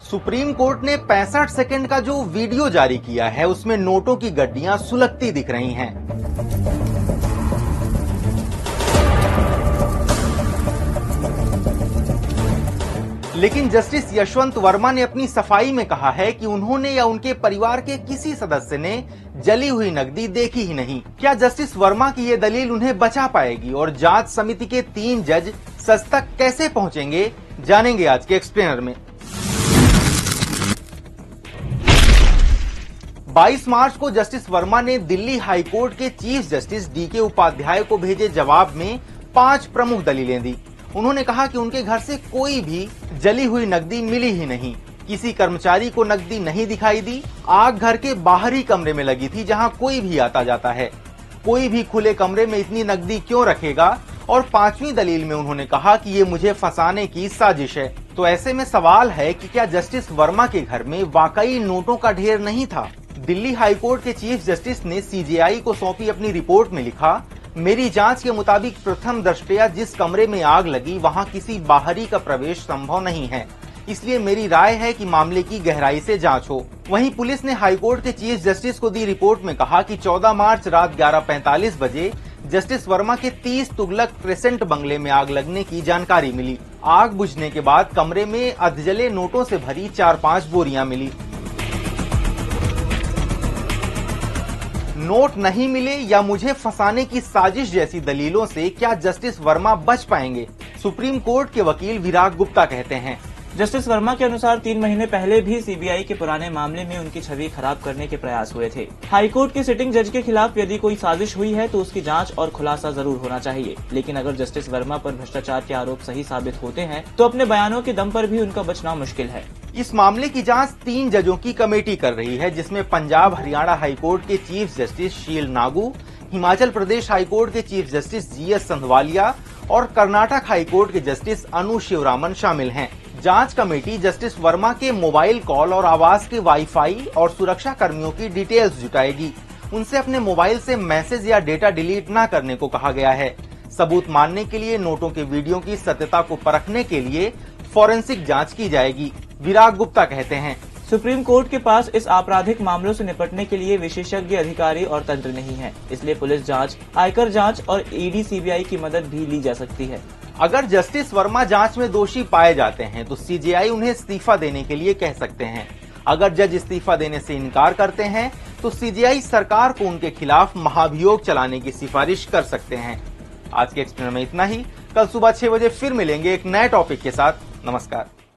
Supreme court ने 65 second का जो वीडियो जारी किया है उसमें नोटों की गड्डियां सुलगती दिख रही हैं। लेकिन जस्टिस यशवंत वर्मा ने अपनी सफाई में कहा है कि उन्होंने या उनके परिवार के किसी सदस्य ने जली हुई नकदी देखी ही नहीं। क्या जस्टिस वर्मा की ये दलील उन्हें बचा पाएगी और जांच समिति के 3 जज सच तक कैसे पहुंचेंगे, जानेंगे आज के एक्सप्लेनर में। 22 मार्च को जस्टिस वर्मा ने दिल्ली हाईकोर्ट के चीफ जस्टिस डीके उपाध्याय को भेजे जवाब में 5 प्रमुख दलीलें दी। उन्होंने कहा कि उनके घर से कोई भी जली हुई नकदी मिली ही नहीं, किसी कर्मचारी को नकदी नहीं दिखाई दी, आग घर के बाहरी कमरे में लगी थी जहां कोई भी आता जाता है, कोई भी खुले कमरे में इतनी नकदी क्यों रखेगा, और 5वीं दलील में उन्होंने कहा कि ये मुझे फंसाने की साजिश है। तो ऐसे में सवाल है कि क्या जस्टिस वर्मा के घर में वाकई नोटों का ढेर नहीं था? दिल्ली हाईकोर्ट के चीफ जस्टिस ने सीजेआई को सौंपी अपनी रिपोर्ट में लिखा, मेरी जांच के मुताबिक प्रथम दृष्टया जिस कमरे में आग लगी वहां किसी बाहरी का प्रवेश संभव नहीं है, इसलिए मेरी राय है कि मामले की गहराई से जांच हो। वहीं पुलिस ने हाईकोर्ट के चीफ जस्टिस को दी रिपोर्ट में कहा कि 14 मार्च रात 11:45 बजे जस्टिस वर्मा के 30 तुगलक क्रेसेंट बंगले में आग लगने की जानकारी मिली। आग बुझने के बाद कमरे में अधजले नोटों से भरी 4-5 बोरियां मिली। नोट नहीं मिले या मुझे फंसाने की साजिश जैसी दलीलों से क्या जस्टिस वर्मा बच पाएंगे? सुप्रीम कोर्ट के वकील विराग गुप्ता कहते हैं, जस्टिस वर्मा के अनुसार 3 महीने पहले भी सीबीआई के पुराने मामले में उनकी छवि खराब करने के प्रयास हुए थे। हाईकोर्ट के सिटिंग जज के खिलाफ यदि कोई साजिश हुई है तो उसकी जांच और खुलासा जरूर होना चाहिए, लेकिन अगर जस्टिस वर्मा पर भ्रष्टाचार के आरोप सही साबित होते हैं तो अपने बयानों के दम पर भी उनका बचना मुश्किल है। इस मामले की जांच 3 जजों की कमेटी कर रही है, जिसमें पंजाब हरियाणा हाईकोर्ट के चीफ जस्टिस शील नागू, हिमाचल प्रदेश हाईकोर्ट के चीफ जस्टिस जीएस संधवालिया और कर्नाटक हाईकोर्ट के जस्टिस अनु शिवरामन शामिल हैं। जांच कमेटी जस्टिस वर्मा के मोबाइल कॉल और आवास के वाईफाई और सुरक्षा कर्मियों की डिटेल्स जुटाएगी। उनसे अपने मोबाइल से मैसेज या डेटा डिलीट न करने को कहा गया है। सबूत मानने के लिए नोटों के वीडियो की सत्यता को परखने के लिए फॉरेंसिक जांच की जाएगी। विराग गुप्ता कहते हैं, सुप्रीम कोर्ट के पास इस आपराधिक मामलों से निपटने के लिए विशेषज्ञ अधिकारी और तंत्र नहीं है, इसलिए पुलिस जांच, आयकर जांच और ईडी सीबीआई की मदद भी ली जा सकती है। अगर जस्टिस वर्मा जांच में दोषी पाए जाते हैं तो सीजेआई उन्हें इस्तीफा देने के लिए कह सकते हैं। अगर जज इस्तीफा देने से इनकार करते हैं तो सीजेआई सरकार को उनके खिलाफ महाभियोग चलाने की सिफारिश कर सकते हैं। आज के एक्सप्लेनर में इतना ही। कल सुबह 6 बजे फिर मिलेंगे एक नए टॉपिक के साथ। नमस्कार।